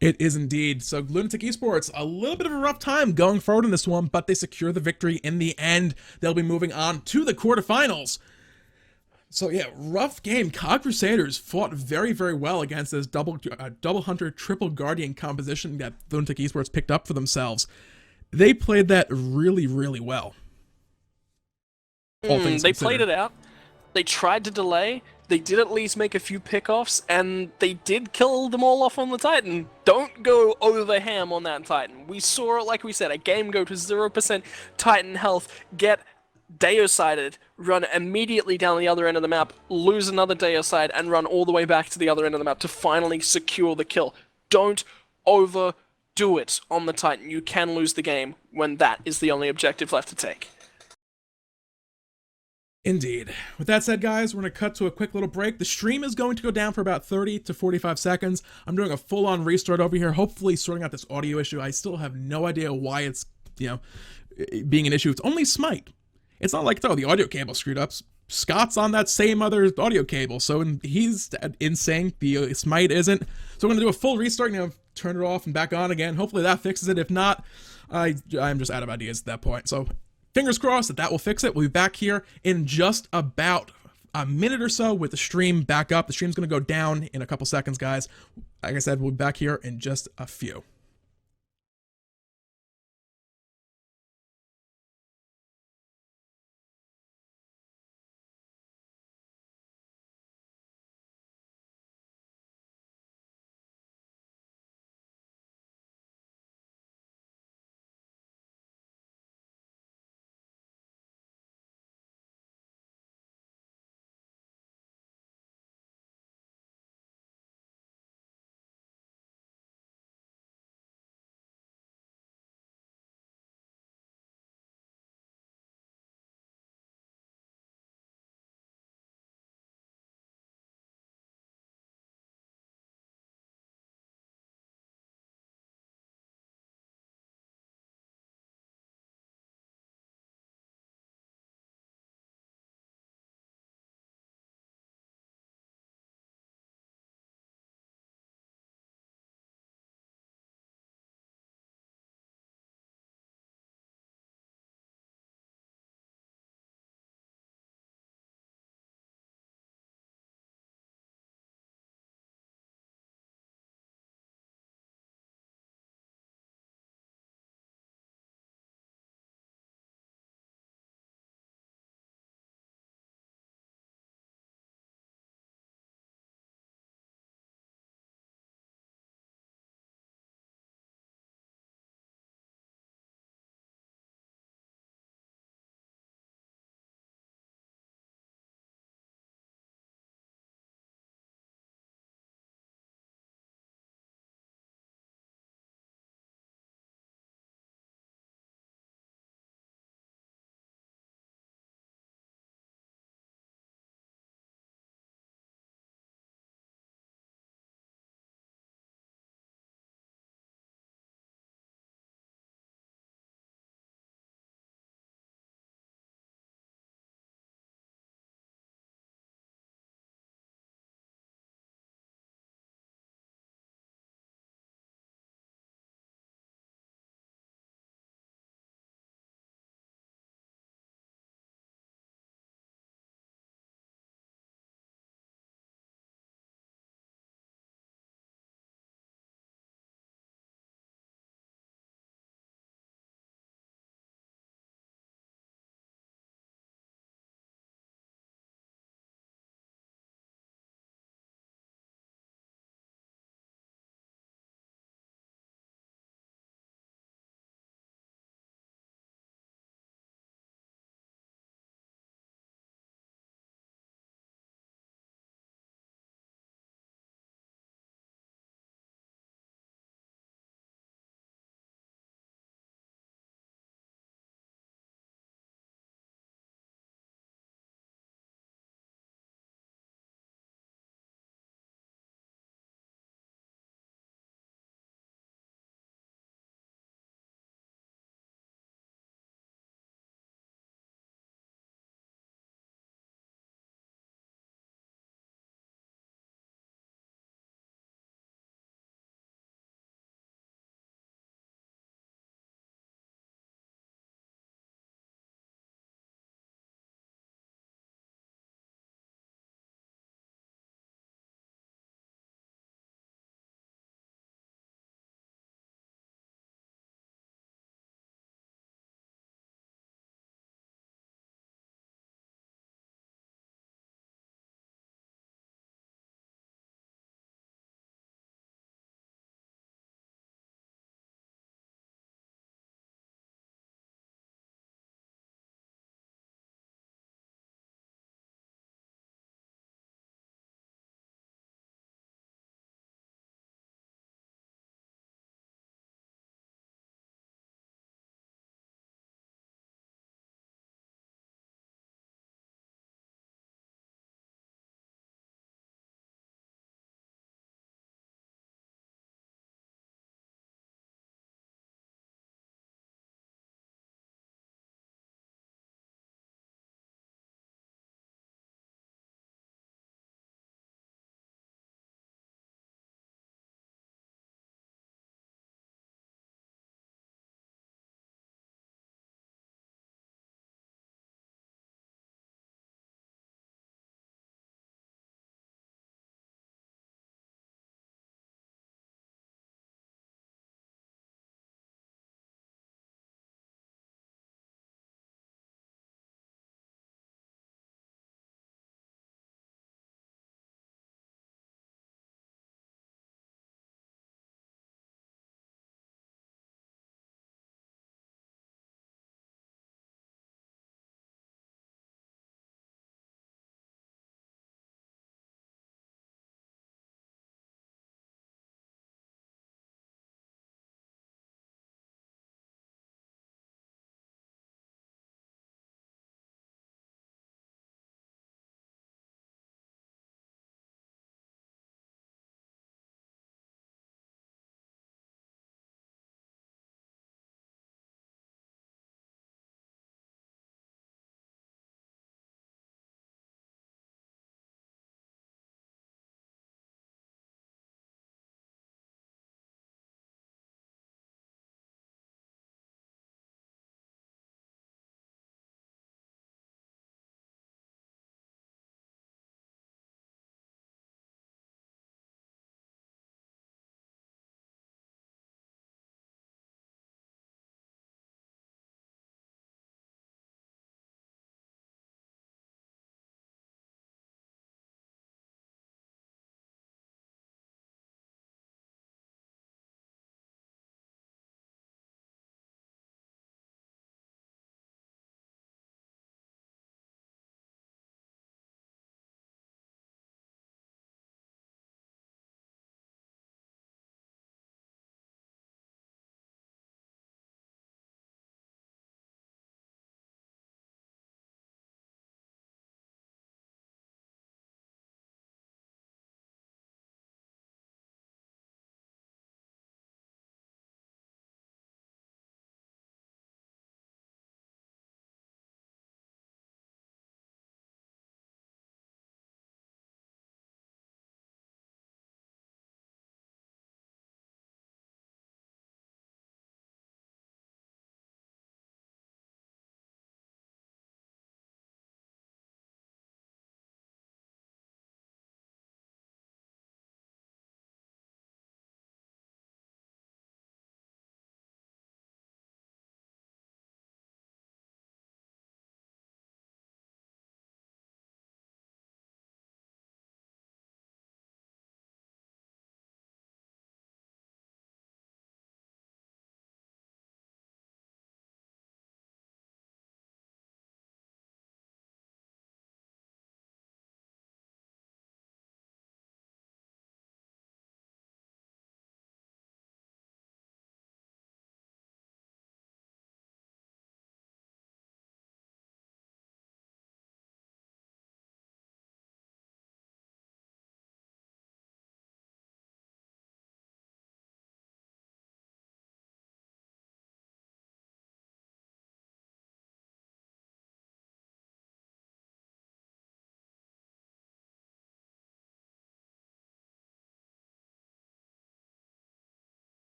It is indeed. So Lunatik Esports, a little bit of a rough time going forward in this one, but they secure the victory in the end. They'll be moving on to the quarterfinals. So yeah, rough game. Cog Crusaders fought very, very well against this double hunter, triple guardian composition that Lunatik Esports picked up for themselves. They played that really, really well. They played it out. They tried to delay, they did at least make a few pickoffs, and they did kill them all off on the Titan. Don't go over ham on that Titan. We saw it, like we said, a game go to 0% Titan health, get Deocided, run immediately down the other end of the map, lose another Deocide, and run all the way back to the other end of the map to finally secure the kill. Don't overdo it on the Titan. You can lose the game when that is the only objective left to take. Indeed. With that said, guys, we're going to cut to a quick little break. The stream is going to go down for about 30 to 45 seconds. I'm doing a full-on restart over here, hopefully sorting out this audio issue. I still have no idea why it's, being an issue. It's only Smite. It's not like, oh, the audio cable screwed up. Scott's on that same other audio cable, so he's in sync. The Smite isn't. So we're going to do a full restart, turn it off and back on again. Hopefully that fixes it. If not, I'm just out of ideas at that point. So fingers crossed that will fix it. We'll be back here in just about a minute or so with the stream back up. The stream's going to go down in a couple seconds, guys. Like I said, we'll be back here in just a few.